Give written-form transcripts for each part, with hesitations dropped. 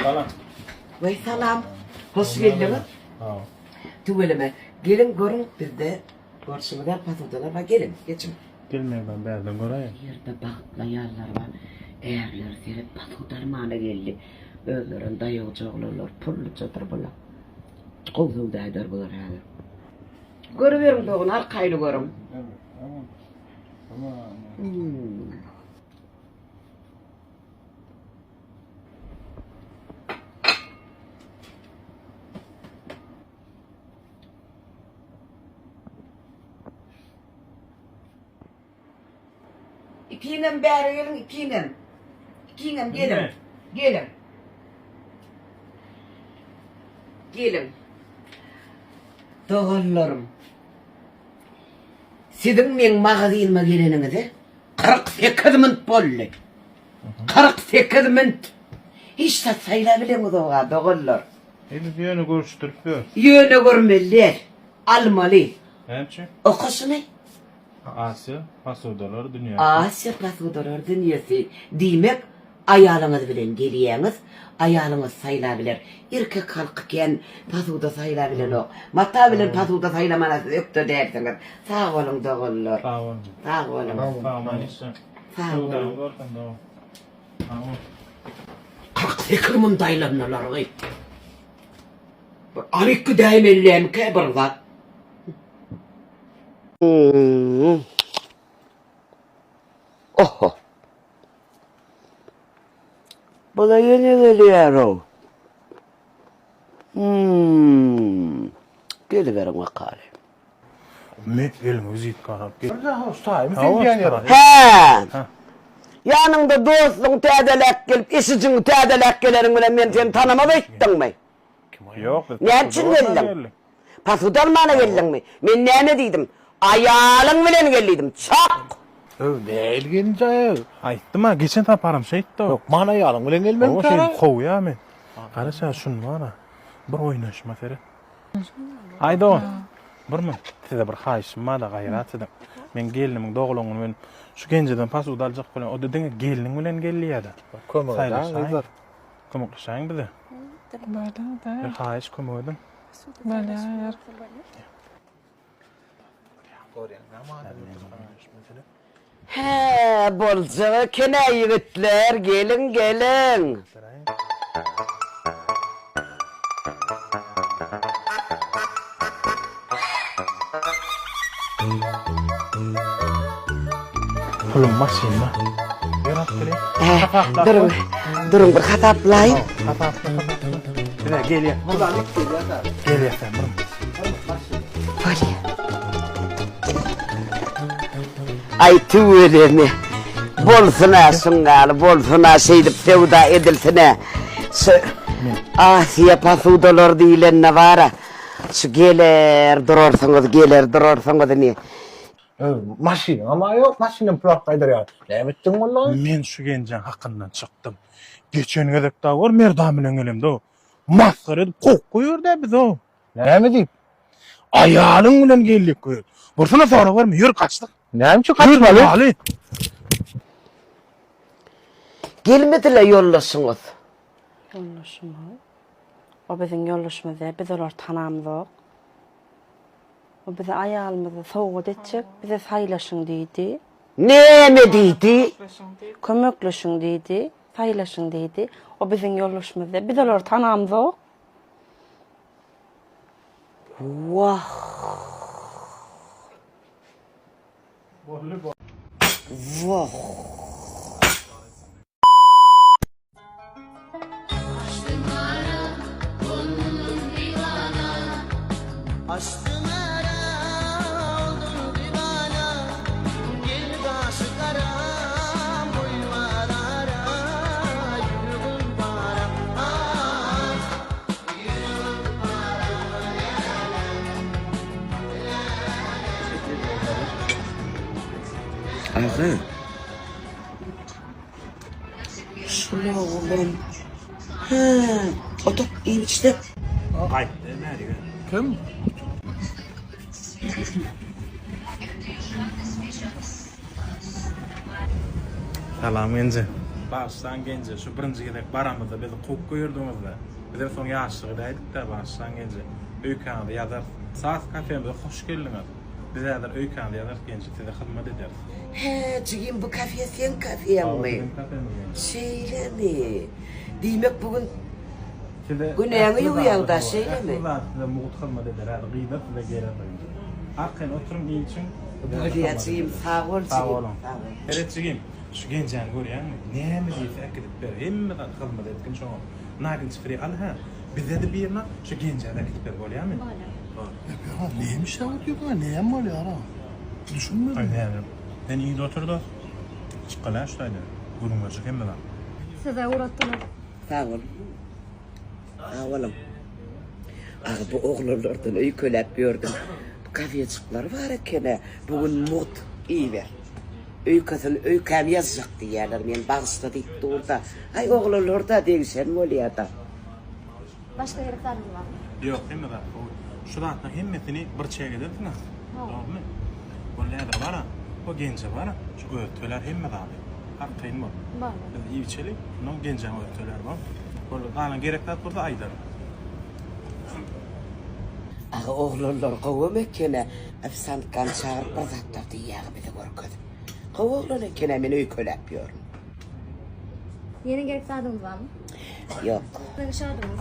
Salam. Vay salam. Hoş geldiniz. Ha. Tüveleme. Gelin görün bizde. Görüşümüzde patodalar var. Gelin. Geçin. Gelmeye ben berden göreyim. Yerde bakla yerler var. Eğerler serip patodarmana geldi. Özlerin dayıcıqlılar. Pullu çatır bula. Kovzul daydar bular yani. Görüverin doğun. Arkaylı görün. İkinin beri gelin, ikinin. İkinin gelin. Ne? Gelin. Gelin. Doğullarım. Sizin men mağazayıma geleninizi 48 mint bollu. 48 mint. Hiç de sayılabilir oğa doğullar. Eli bir yönü görüştürüp ver. Yöne görmeliler. Almalı. Hemçi? Okusu ne? Asya, Pasudalar, dünya. Asya pasudalar dünyası. Demek ayalınız bilen geliyeniz, ayalınız sayılabilir. Erkek kalkıken pasuda sayılabilir o. Mata bilen pasuda sayılamanız yoktu dersiniz. Sağ olun doğullar. Sağ olun. Sağ olun. Sağ olun işte. Sağ olun. Görken de o. Sağ olun. 48 min daylanırlar gıy. Arıkkı daimeliyem ki bir zat. Oho. Bu da yeni geliyor o. Geliverin vakari. Me elin özü karab. He. Yanında dostun tedelek gelip, işicin tedelek gelerin bile men seni tanımaz ettin mi? Yok. Ne için geldin? Pasudarmana geldin mi? Men ne dedim? Ayalın bilen geldim. Çok. Değil gelince. Aytdım ha, geçen taparım şey etti o. Yok mana yalan ulan gelmem O ki. şey kov ya men. Kara sen şun var ha. Bir oynaşma fere. Haydi o. Bir mi? Size bir hayışım var da gayrat edim. Men geldim doğulun men şu genceden pas udalacak falan. O dedin gelin bilen gelliya da. Kömür da. Kömükleşen bize. Bir hayiş kömürdün. He, bolca kene yigitler gelin gelin. Pulum masina. Durun, durun bir hataplayın. Gel gel ya. Gel ya sen burum. Hadi. Ay tüvelemi. Bolsuna sungalı, bolsuna şeydip sevda edilsine. Asya pasudalar deyilen ne var? Şu gelir durursanız ne? Maşin ama yok maşinin plak kaydır ya. Ne ettin vallahi? Men şu gencen hakkından çıktım. Geçen gedek daha var merdaminen elimde o. Maskar edip kok koyuyor da biz o. Ne mi deyip? Ayalın bilen geldik koyuyor. Bursana sonra var mı? Yürü kaçtık. Neyim ki Yürü kaçmalı? Ali. Gelmediler yollasınız. Yollaşma. O bizim yollaşmada biz olar tanamızok. O bize ayağımızı soğuk edecek, bize sayılaşın deydi. Ne mi dedi? Kömökleşin deydi, sayılaşın deydi. O bizim yollaşmada biz olar tanamızok. Vah. Vah. Açtım ara oldum divana. Gel aşıklara boymalara. Yürü para yürü para. Ağır. Şöyle oğlum. Ha, otur iyi işte. Ay, nerede? Kim? Salam gence. Başsan gence şu birinci gedek baramızda bizi kok gördüğümüzde bize son yaşlığıdaydık da başsan gence öykanda yazar saat kafemizde hoş geldiniz. Bize yazar öykanda yazar gence size hizmet ederiz. He, cigim bu kafiye sen kafiyen mi? Bizim kafemiz gence. Şeyle mi? Demek bugün Size Güneyini uyan da şeyle mi? Size muğut hizmet eder. Hadi gıydet size gelen duyunca. Hakkın oturun için. Böyleyeceğim, sağ ol Sağ olun. Sağ ol. Evet cigim. Şu gencen görüyen mi? Neymi deyip ekidip ber. Hemme de hizmet etkin çoğun. Nagin çıfırı al ha. Bize de birine şu gencen ekidip ber bolýar mı? Ya neymiş ya diyor bana? Neyem var ya ara? Düşünmedim. Aynen. Ben iyi oturdu. Çıkala şöyle. Gurun verecek hemme de. Size uğrattılar. Sağ ol. Sağ olun. Bu oğlanlardan öykölep gördüm. Bu kafiyecikler var ekene. Bugün mut iyi ver. Öykem yazacak diyorlar. Men bağışta deyip orada. Ay oğlanlar da değişen mi oluyor da? Başka gerekleriniz var mı? Yok hemme de. Şu dağıtın hemmesini bir çeğe gidersiniz. Doğru mu? Onlarda var ha. O gence var ha. Şu öğütüler hemme de abi. Hakkıyın mı? Var. Biz iyi içelik. Bunun gencen öğütüler var. Burada kalan gerekler burada aydır. Ağa oğlanlar kovam ekene. Efsankan çağırıp bir zatlar diyağı bir de korkut. Oğlan ekene men öykölep gördüm. Yeni gerekleriniz var mı? Yok. Beni çağırdınız.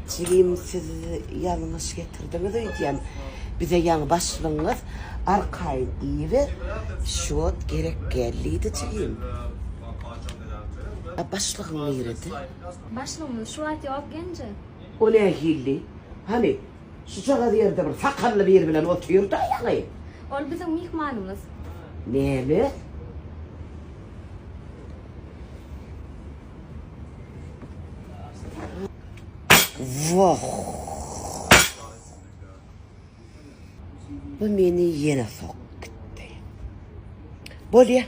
Çiğim sizi yanlış getirdiniz öydüyen. Bize yan başlığınız arkayın iyi ver. Şu gerek gelliydi çiğim. Başlığın nerede? Başlığımız şu an yok gence. O ne hilli? Hani şu çağa yerde bir sakallı bir bilen oturuyor da yani. O bizim mihmanımız. Ne mi? Vah! Bu beni yine soktu. Bolya.